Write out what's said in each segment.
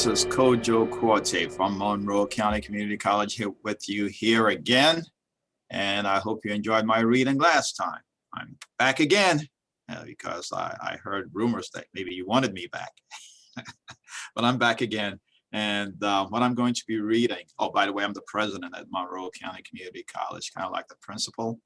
is Kojo Quartey from Monroe County Community College here with you here again. And I hope you enjoyed my reading last time. I'm back again because I heard rumors that maybe you wanted me back. But I'm back again. And what I'm going to be reading, oh, by the way, I'm the president at Monroe County Community College, kind of like the principal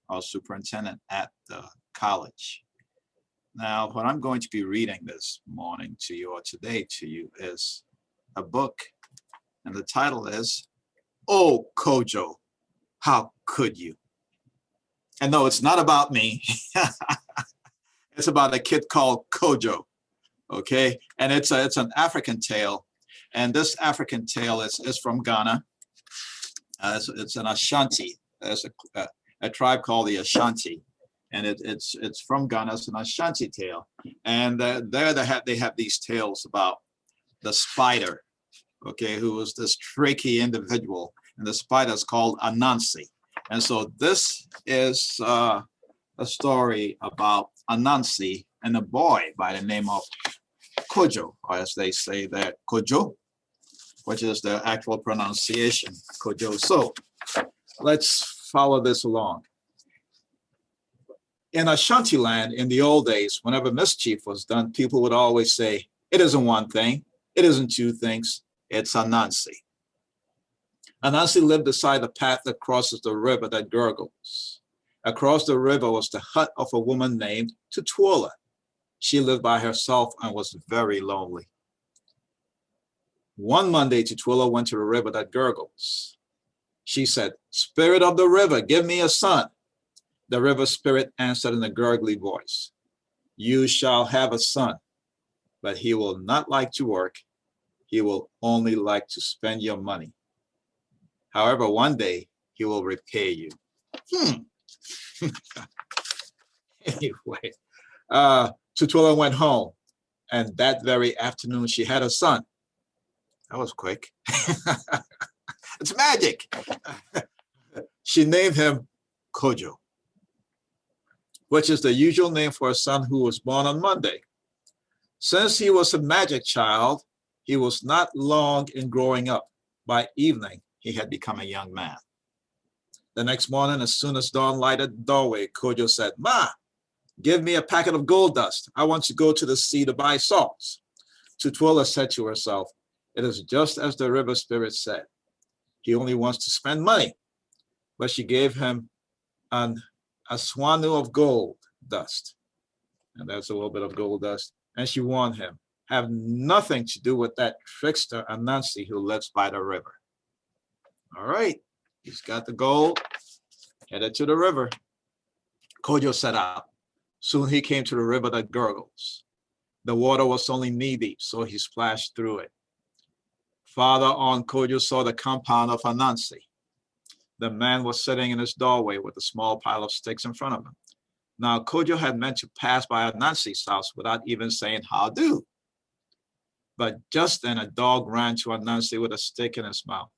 or superintendent at the college. Now, what I'm going to be reading this morning to you or today to you is a book, and the title is, "Oh, Kojo, how could you?" And no, it's not about me. It's about a kid called Kojo, okay? And it's an African tale, and this African tale is from Ghana. It's an Ashanti. There's a tribe called the Ashanti. And it's from Ghana. It's an Ashanti tale, and there they have these tales about the spider, okay, who was this tricky individual, and the spider is called Anansi. And so this is a story about Anansi and a boy by the name of Kojo, or as they say there, Kojo, which is the actual pronunciation, Kojo. So let's follow this along. In Ashanti land, in the old days, whenever mischief was done, people would always say, "It isn't one thing, it isn't two things, it's Anansi." Anansi lived beside the path that crosses the river that gurgles. Across the river was the hut of a woman named Tutuola. She lived by herself and was very lonely. One Monday, Tutuola went to the river that gurgles. She said, "Spirit of the river, give me a son." The river spirit answered in a gurgly voice, "You shall have a son, but he will not like to work. He will only like to spend your money. However, one day he will repay you." Anyway, Tutuola went home, and that very afternoon she had a son. That was quick. It's magic. She named him Kojo, which is the usual name for a son who was born on Monday. Since he was a magic child, he was not long in growing up. By evening, he had become a young man. The next morning, as soon as dawn lighted the doorway, Kojo said, "Ma, give me a packet of gold dust. I want to go to the sea to buy salt." Tutuola said to herself, "It is just as the river spirit said. He only wants to spend money." But she gave him a swanu of gold dust, and that's a little bit of gold dust, and she warned him, "Have nothing to do with that trickster Anansi who lives by the river." All right, he's got the gold, headed to the river. Kojo set out. Soon he came to the river that gurgles. The water was only knee-deep, so he splashed through it. Farther on, Kojo saw the compound of Anansi. The man was sitting in his doorway with a small pile of sticks in front of him. Now, Kojo had meant to pass by Anansi's house without even saying "how do." But just then, a dog ran to Anansi with a stick in his mouth,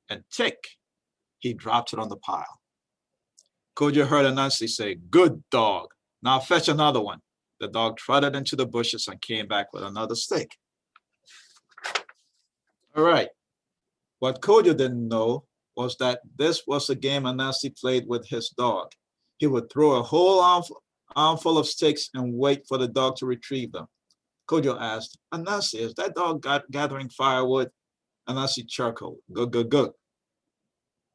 and tick, he dropped it on the pile. Kojo heard Anansi say, "Good dog, now fetch another one." The dog trotted into the bushes and came back with another stick. All right, what Kojo didn't know was that this was a game Anansi played with his dog. He would throw a whole armful of sticks and wait for the dog to retrieve them. Kojo asked, "Anansi, is that dog gathering firewood?" Anansi chuckled, "Good, good, good."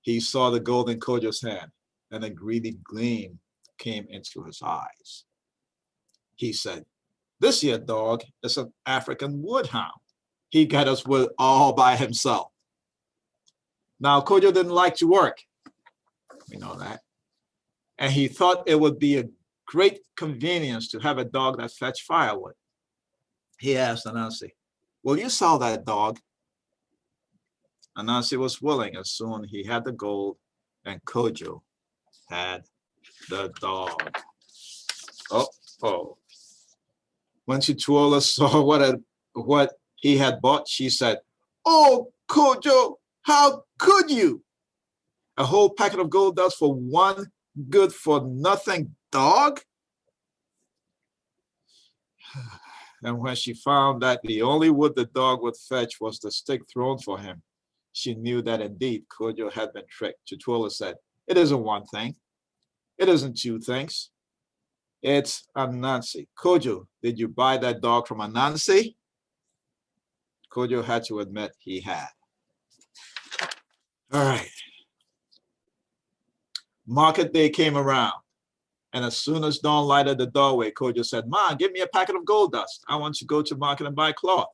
He saw the gold in Kojo's hand, and a greedy gleam came into his eyes. He said, "This here dog is an African woodhound. He gathers wood all by himself." Now, Kojo didn't like to work. We know that. And he thought it would be a great convenience to have a dog that fetched firewood. He asked Anansi, "Will you sell that dog?" Anansi was willing. As soon he had the gold, and Kojo had the dog. Oh. When Tutuola saw what he had bought, she said, "Oh, Kojo, how could you? A whole packet of gold dust for one good-for-nothing dog?" And when she found that the only wood the dog would fetch was the stick thrown for him, she knew that indeed Kojo had been tricked. Tutuola said, "It isn't one thing. It isn't two things. It's Anansi. Kojo, did you buy that dog from Anansi?" Kojo had to admit he had. All right. Market day came around. And as soon as dawn lighted the doorway, Kojo said, "Ma, give me a packet of gold dust. I want to go to market and buy cloth."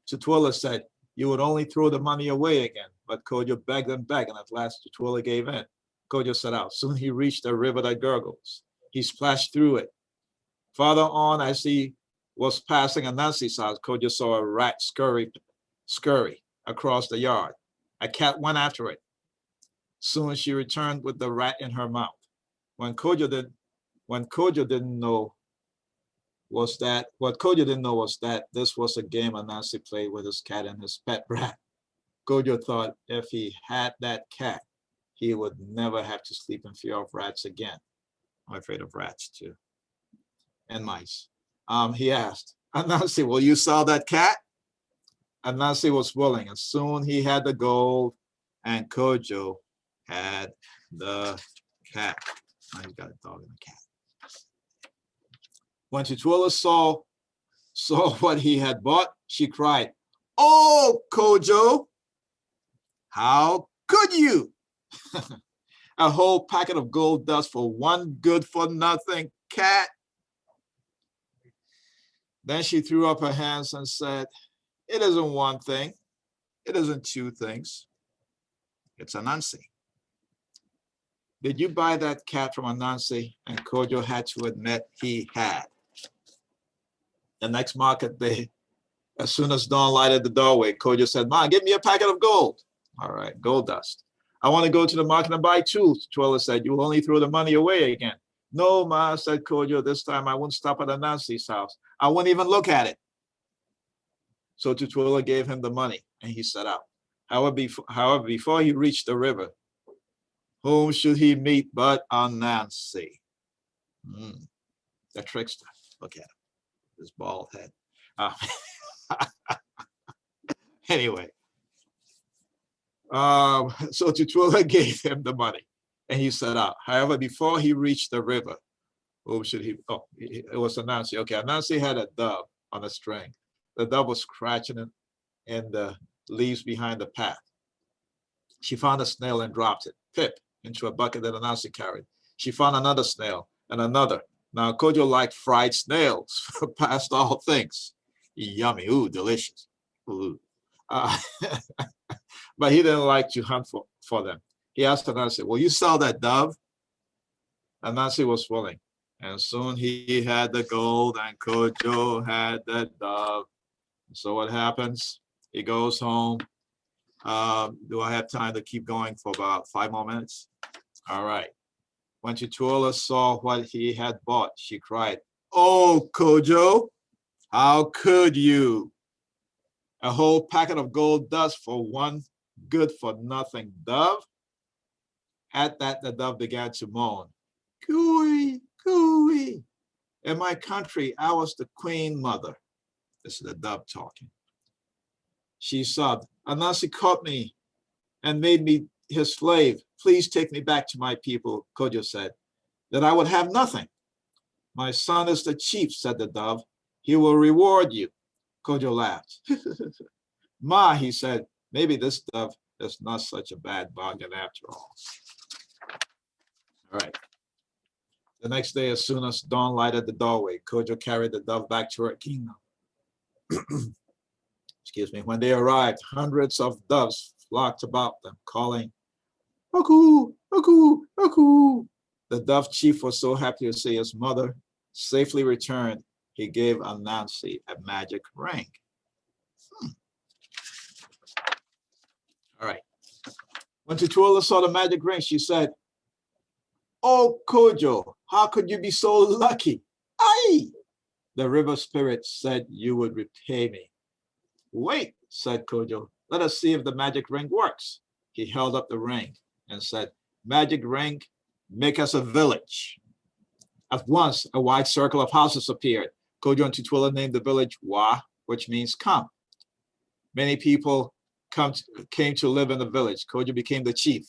Tutuola said, "You would only throw the money away again." But Kojo begged and begged, and at last Tutuola gave in. Kojo set out. Soon he reached a river that gurgles. He splashed through it. Farther on, as he was passing Anansi's house, Kojo saw a rat scurry across the yard. A cat went after it. Soon she returned with the rat in her mouth. What Kojo didn't know was that this was a game Anansi played with his cat and his pet rat. Kojo thought if he had that cat, he would never have to sleep in fear of rats again. I'm afraid of rats too. And mice. He asked, "Anansi, will you sell that cat?" Anansi was willing, and soon he had the gold, and Kojo had the cat. Now he's got a dog and a cat. When Tutuola saw what he had bought, she cried, "Oh, Kojo, how could you? A whole packet of gold dust for one good-for-nothing cat." Then she threw up her hands and said, "It isn't one thing. It isn't two things. It's Anansi. Did you buy that cat from Anansi?" And Kojo had to admit he had. The next market day, as soon as dawn lighted the doorway, Kojo said, "Ma, give me a packet of gold." "All right, gold dust. I want to go to the market and buy tools." Tutuola said, "You will only throw the money away again." "No, Ma," said Kojo, "this time I won't stop at Anansi's house. I won't even look at it." So Tutuola gave him the money and he set out. However, before he reached the river, whom should he meet but Anansi? The trickster. Look at him, his bald head. Anyway, so Tutuola gave him the money and he set out. However, before he reached the river, whom should he? Oh, it was Anansi. Okay, Anansi had a dove on a string. The dove was scratching in the leaves behind the path. She found a snail and dropped it, pip, into a bucket that Anansi carried. She found another snail and another. Now, Kojo liked fried snails past all things. Yummy, ooh, delicious. Ooh. But he didn't like to hunt for them. He asked Anansi, "Will you sell that dove?" Anansi was willing. And soon he had the gold and Kojo had the dove. So what happens? He goes home. Do I have time to keep going for about 5 more minutes? All right. When Tutuola saw what he had bought, she cried, "Oh, Kojo, how could you? A whole packet of gold dust for one good-for-nothing dove?" At that, the dove began to moan, "Cooey, cooey. In my country, I was the queen mother." This is the dove talking. She sobbed, "Anansi caught me and made me his slave. Please take me back to my people." Kojo said, "that I would have nothing." "My son is the chief," said the dove. "He will reward you." Kojo laughed. "Ma," he said, "maybe this dove is not such a bad bargain after all." All right. The next day, as soon as dawn lighted the doorway, Kojo carried the dove back to her kingdom. Excuse me. When they arrived, hundreds of doves flocked about them, calling, "Aku, aku, aku." The dove chief was so happy to see his mother safely returned, he gave Anansi a magic ring. All right. When Tutuola saw the magic ring, she said, "Oh, Kojo, how could you be so lucky? Aye!" The river spirit said you would repay me. "Wait," said Kojo, "let us see if the magic ring works." He held up the ring and said, "Magic ring, make us a village." At once, a wide circle of houses appeared. Kojo and Tutuola named the village Wa, which means come. Many people came to live in the village. Kojo became the chief,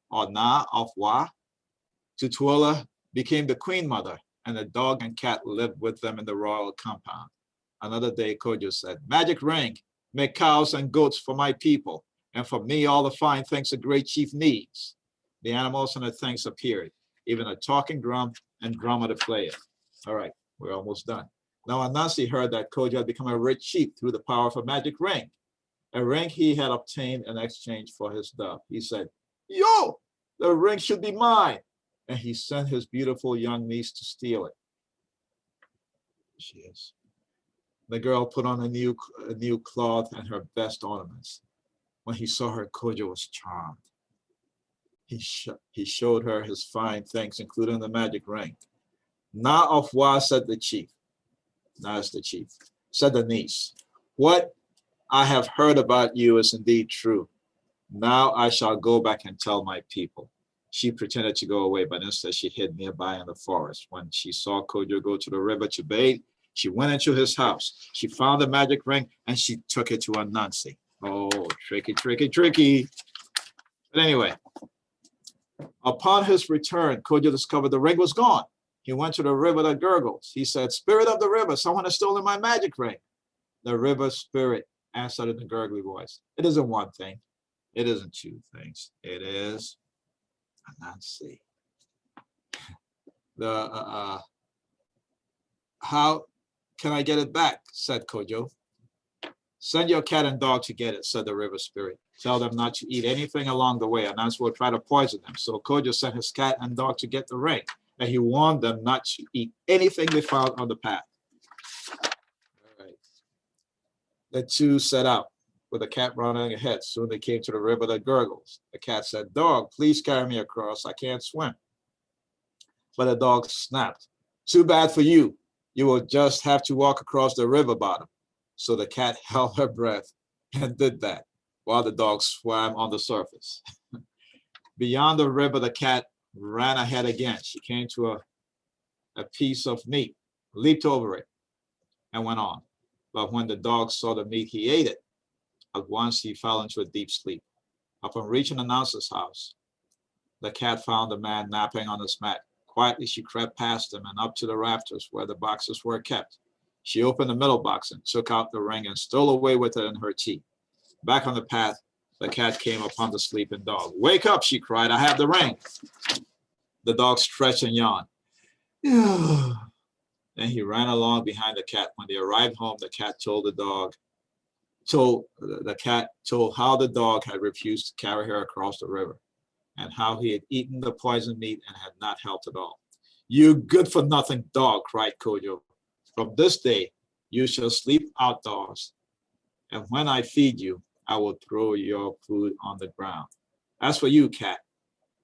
or Na of Wa. Tutuola became the queen mother, and the dog and cat lived with them in the royal compound. Another day, Kojo said, magic ring, make cows and goats for my people, and for me all the fine things a great chief needs. The animals and the things appeared, even a talking drum and drummer to play it. All right, we're almost done. Now Anansi heard that Kojo had become a rich chief through the power of a magic ring, a ring he had obtained in exchange for his dove. He said, yo, the ring should be mine. And he sent his beautiful young niece to steal it. She is. The girl put on a new cloth and her best ornaments. When he saw her, Kojo was charmed. He showed her his fine things, including the magic ring. Na of Wa, said the chief. Na is the chief. Said the niece, what I have heard about you is indeed true. Now I shall go back and tell my people. She pretended to go away, but instead she hid nearby in the forest. When she saw Kojo go to the river to bathe, she went into his house. She found the magic ring and she took it to Anansi. Oh, tricky, tricky, tricky. But anyway, upon his return, Kojo discovered the ring was gone. He went to the river that gurgles. He said, spirit of the river, someone has stolen my magic ring. The river spirit answered in a gurgly voice. It isn't one thing. It isn't two things. It is Anansi. How can I get it back? Said Kojo. Send your cat and dog to get it, said the river spirit. Tell them not to eat anything along the way, and Anansi will try to poison them. So Kojo sent his cat and dog to get the ring, and he warned them not to eat anything they found on the path. All right. The two set out with the cat running ahead. Soon they came to the river that gurgles. The cat said, dog, please carry me across. I can't swim. But the dog snapped, too bad for you. You will just have to walk across the river bottom. So the cat held her breath and did that while the dog swam on the surface. Beyond the river, the cat ran ahead again. She came to a piece of meat, leaped over it, and went on. But when the dog saw the meat, he ate it. At once he fell into a deep sleep. Upon reaching Anansi's house, the cat found the man napping on his mat. Quietly, she crept past him and up to the rafters where the boxes were kept. She opened the middle box and took out the ring and stole away with it in her teeth. Back on the path, the cat came upon the sleeping dog. Wake up, she cried, I have the ring. The dog stretched and yawned. Then he ran along behind the cat. When they arrived home, the cat told how the dog had refused to carry her across the river and how he had eaten the poisoned meat and had not helped at all. You good-for-nothing dog, cried Kojo. From this day, you shall sleep outdoors. And when I feed you, I will throw your food on the ground. As for you, cat,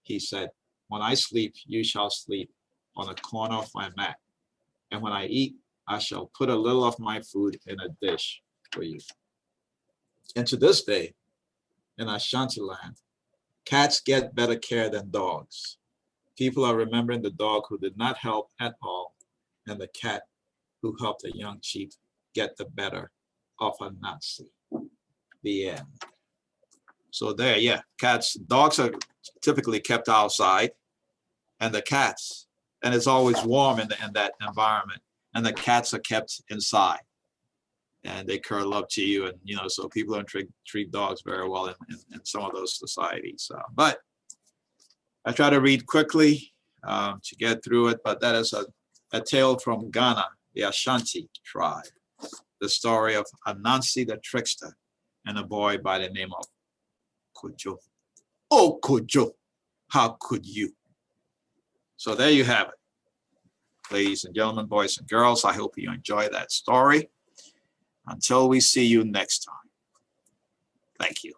he said, when I sleep, you shall sleep on a corner of my mat. And when I eat, I shall put a little of my food in a dish for you. And to this day, in Ashanti land, cats get better care than dogs. People are remembering the dog who did not help at all, and the cat who helped a young chief get the better of Anansi. The end. So there, yeah, dogs are typically kept outside, and the cats, and it's always warm in that environment, and the cats are kept inside, and they curl up to you, and so people don't treat dogs very well in some of those societies. But I try to read quickly to get through it, but that is a tale from Ghana, the Ashanti tribe, the story of Anansi the trickster and a boy by the name of Kojo. Oh, Kojo, how could you? So there you have it. Ladies and gentlemen, boys and girls, I hope you enjoy that story. Until we see you next time. Thank you.